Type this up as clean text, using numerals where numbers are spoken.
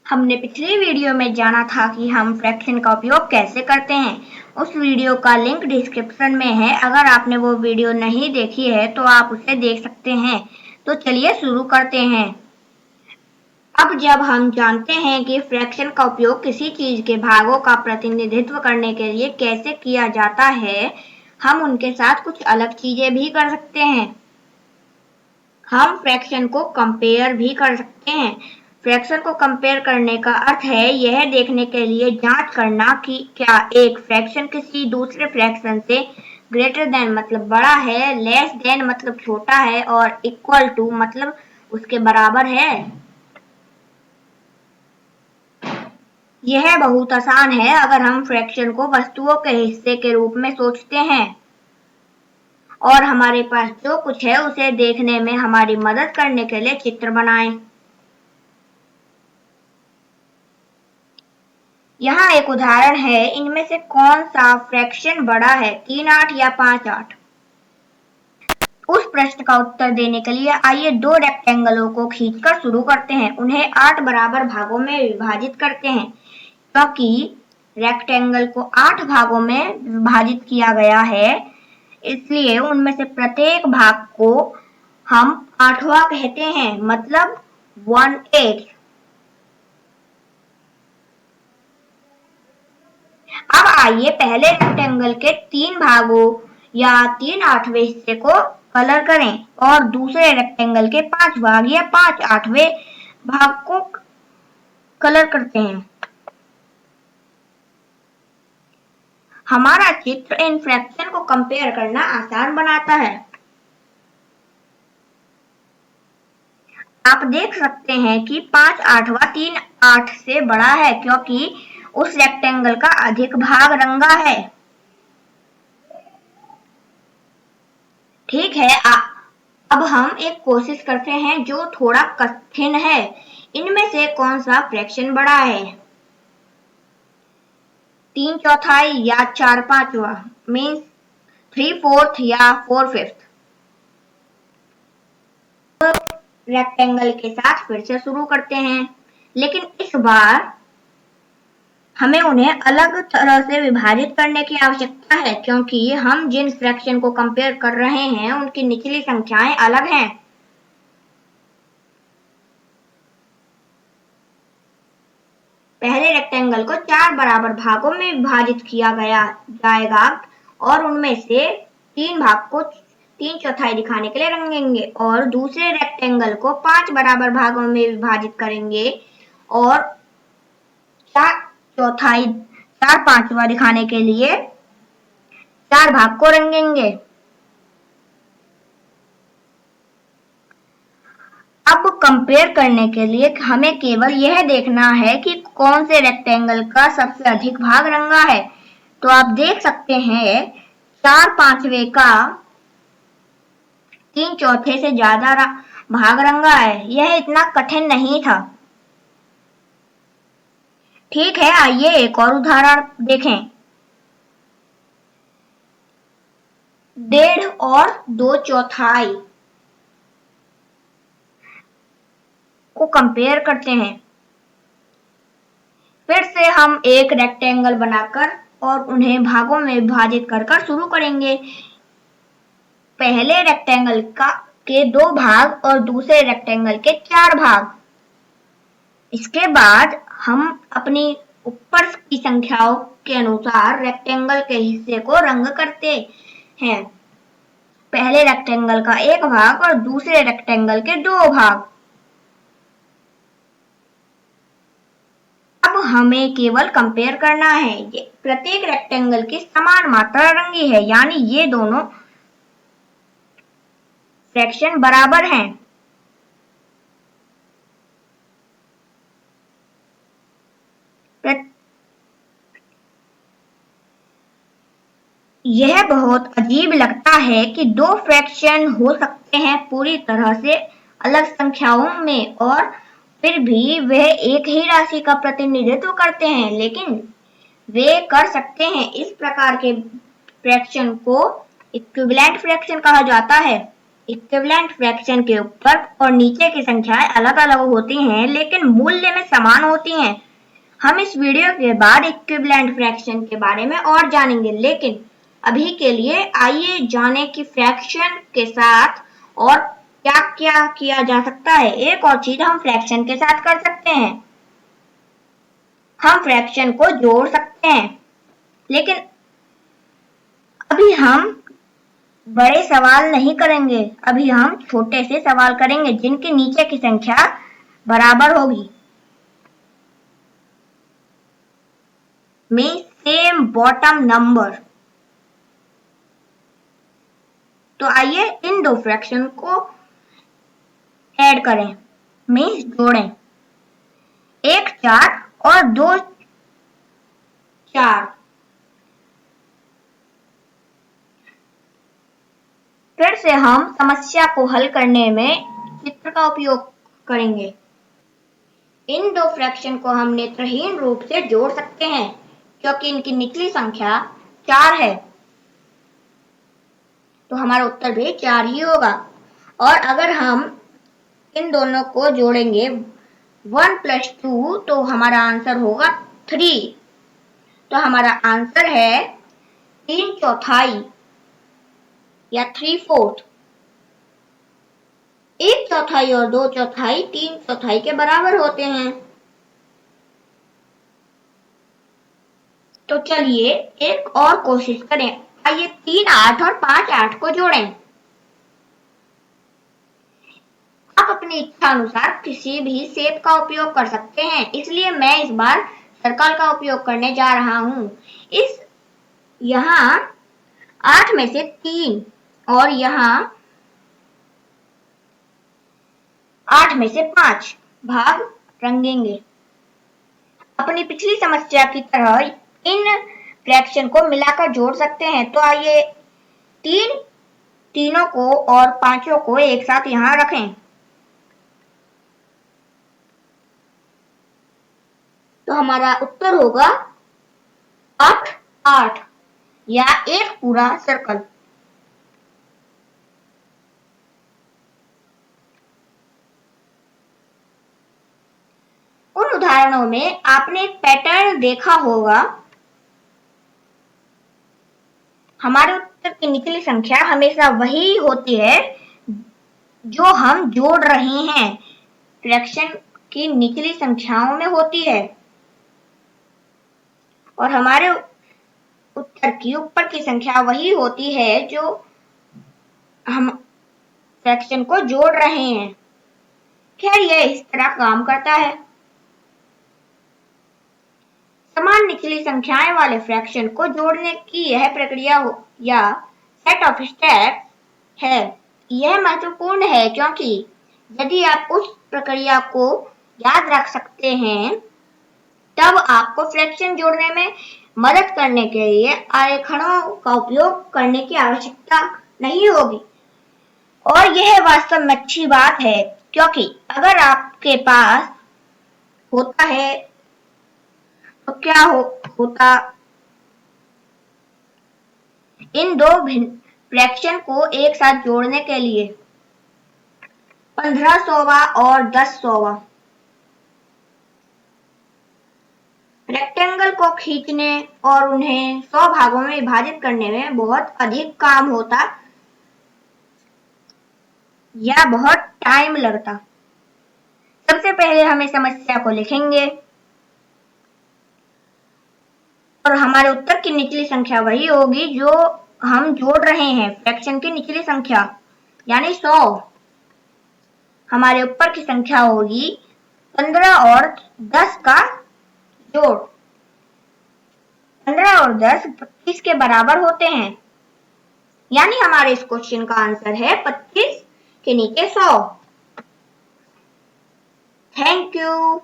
हमने पिछली वीडियो में जाना था कि हम फ्रैक्शन का उपयोग कैसे करते हैं। उस वीडियो का लिंक डिस्क्रिप्शन में है। अगर आपने वो वीडियो नहीं देखी है तो आप उसे देख सकते हैं। तो चलिए शुरू करते हैं। अब जब हम जानते हैं कि फ्रैक्शन का उपयोग किसी चीज के भागों का प्रतिनिधित्व करने के लिए कैसे किया जाता है, हम उनके साथ कुछ अलग चीजें भी कर सकते हैं। हम फ्रैक्शन को कंपेयर भी कर सकते हैं। फ्रैक्शन को कंपेयर करने का अर्थ है यह देखने के लिए जांच करना कि क्या एक फ्रैक्शन किसी दूसरे फ्रैक्शन से ग्रेटर देन मतलब बड़ा है, लेस देन मतलब छोटा है और इक्वल टू मतलब उसके बराबर है। यह बहुत आसान है अगर हम फ्रैक्शन को वस्तुओं के हिस्से के रूप में सोचते हैं और हमारे पास जो कुछ है उसे देखने में हमारी मदद करने के लिए चित्र बनाएं। यहाँ एक उदाहरण है, इनमें से कौन सा फ्रैक्शन बड़ा है, 3/8 या 5/8? उस प्रश्न का उत्तर देने के लिए आइए दो रेक्टेंगलों को खींचकर शुरू करते हैं। उन्हें 8 बराबर भागों में विभाजित करते हैं। क्योंकि रेक्टेंगल को 8 भागों में विभाजित किया गया है, इसलिए उनमें से प्रत्येक भाग को हम 8वां कहते हैं, मतलब 1/8। अब आइए पहले रेक्टेंगल के 3 भागों या 3/8वें हिस्से को कलर करें और दूसरे रेक्टेंगल के 5 भाग या 5/8वें भाग को कलर करते हैं। हमारा चित्र इन फ्रैक्शन को कंपेयर करना आसान बनाता है। आप देख सकते हैं कि 5/8वां 3/8 से बड़ा है क्योंकि उस रेक्टेंगल का अधिक भाग रंगा है। ठीक है, अब हम एक कोशिश करते हैं जो थोड़ा कठिन है। इनमें से कौन सा फ्रैक्शन बड़ा है, 3/4 या 4/5 मीन्स 3/4 या 4/5? रेक्टेंगल के साथ फिर से शुरू करते हैं, लेकिन इस बार हमें उन्हें अलग तरह से विभाजित करने की आवश्यकता है क्योंकि हम जिन फ्रैक्शन को कंपेयर कर रहे हैं उनकी निचली संख्याएं अलग हैं। पहले रेक्टेंगल को 4 बराबर भागों में विभाजित किया जाएगा और उनमें से 3 भाग को 3/4 दिखाने के लिए रंगेंगे और दूसरे रेक्टेंगल को 5 बराबर भागों में विभाजित करेंगे और 4/5वां दिखाने के लिए 4 भाग को रंगेंगे। अब कंपेयर करने के लिए हमें केवल यह देखना है कि कौन से रेक्टेंगल का सबसे अधिक भाग रंगा है। तो आप देख सकते हैं 4/5वें का 3/4 से ज्यादा भाग रंगा है। यह इतना कठिन नहीं था। ठीक है, आइए एक और उदाहरण देखें। 1.5 और 2/4 को कंपेयर करते हैं। फिर से हम एक रेक्टेंगल बनाकर और उन्हें भागों में विभाजित कर शुरू करेंगे। पहले रेक्टेंगल के 2 भाग और दूसरे रेक्टेंगल के 4 भाग। इसके बाद हम अपनी ऊपर की संख्याओं के अनुसार रेक्टेंगल के हिस्से को रंग करते हैं। पहले रेक्टेंगल का 1 भाग और दूसरे रेक्टेंगल के 2 भाग। अब हमें केवल कंपेयर करना है। प्रत्येक रेक्टेंगल की समान मात्रा रंगी है, यानी ये दोनों फ्रैक्शन बराबर हैं। यह बहुत अजीब लगता है कि 2 फ्रैक्शन हो सकते हैं पूरी तरह से अलग संख्याओं में और फिर भी वे एक ही राशि का प्रतिनिधित्व करते हैं, लेकिन वे कर सकते हैं। इस प्रकार के फ्रैक्शन को इक्विवेलेंट फ्रैक्शन कहा जाता है। इक्विवेलेंट फ्रैक्शन के ऊपर और नीचे की संख्याएं अलग अलग होती हैं लेकिन मूल्य में समान होती हैं। हम इस वीडियो के बाद इक्विवेलेंट फ्रैक्शन के बारे में और जानेंगे, लेकिन अभी के लिए आइए जाने कि फ्रैक्शन के साथ और क्या क्या किया जा सकता है। एक और चीज हम फ्रैक्शन के साथ कर सकते हैं, हम फ्रैक्शन को जोड़ सकते हैं, लेकिन अभी हम बड़े सवाल नहीं करेंगे, अभी हम छोटे से सवाल करेंगे जिनके नीचे की संख्या बराबर होगी। Means same bottom number. तो आइए इन दो फ्रैक्शन को ऐड करें, मीन्स जोड़ें। 1 4 और 2 4। फिर से हम समस्या को हल करने में चित्र का उपयोग करेंगे। इन दो फ्रैक्शन को हम नेत्रहीन रूप से जोड़ सकते हैं क्योंकि इनकी निचली संख्या 4 है, तो हमारा उत्तर भी 4 ही होगा। और अगर हम इन दोनों को जोड़ेंगे 1 + 2 तो हमारा आंसर होगा 3। तो हमारा आंसर है 3/4 या 3/4। 1/4 और 2/4 3/4 के बराबर होते हैं। तो चलिए एक और कोशिश करें। आइए 3 8 और 5 8 को जोड़ें। आप अपनी इच्छा अनुसार किसी भी शेप का उपयोग कर सकते हैं, इसलिए मैं इस बार सर्कल का उपयोग करने जा रहा हूँ। यहाँ 8 में से 3 और यहाँ 8 में से 5 भाग रंगेंगे। अपनी पिछली समस्या की तरह इन फ्रैक्शन को मिलाकर जोड़ सकते हैं। तो आइए तीनों को और पांचों को एक साथ यहाँ रखें। तो हमारा उत्तर होगा 8 8 या एक पूरा सर्कल। उन उदाहरणों में आपने एक पैटर्न देखा होगा। हमारे उत्तर की निचली संख्या हमेशा वही होती है जो हम जोड़ रहे हैं, फ्रैक्शन की निचली संख्याओं में होती है, और हमारे उत्तर की ऊपर की संख्या वही होती है जो हम फ्रैक्शन को जोड़ रहे हैं। खैर यह इस तरह काम करता है। समान निचली संख्याएं वाले फ्रैक्शन को जोड़ने की यह प्रक्रिया या सेट ऑफ स्टेप्स है। यह महत्वपूर्ण है क्योंकि यदि आप उस प्रक्रिया को याद रख सकते हैं तब आपको फ्रैक्शन जोड़ने में मदद करने के लिए आरेखनों का उपयोग करने की आवश्यकता नहीं होगी। और यह वास्तव में अच्छी बात है क्योंकि अगर आपके पास होता है तो क्या होता, इन दो भिन्न फ्रैक्शन को एक साथ जोड़ने के लिए 1500वां और 1000वां रेक्टेंगल को खींचने और उन्हें 100 भागों में विभाजित करने में बहुत अधिक काम होता या बहुत टाइम लगता। सबसे पहले हमें समस्या को लिखेंगे और हमारे उत्तर की निचली संख्या वही होगी जो हम जोड़ रहे हैं, फ्रैक्शन की निचली संख्या यानी 100। हमारे ऊपर की संख्या होगी 15 और 10 का जोड़। 15 और 10 25 के बराबर होते हैं, यानी हमारे इस क्वेश्चन का आंसर है 25 के नीचे 100। Thank you.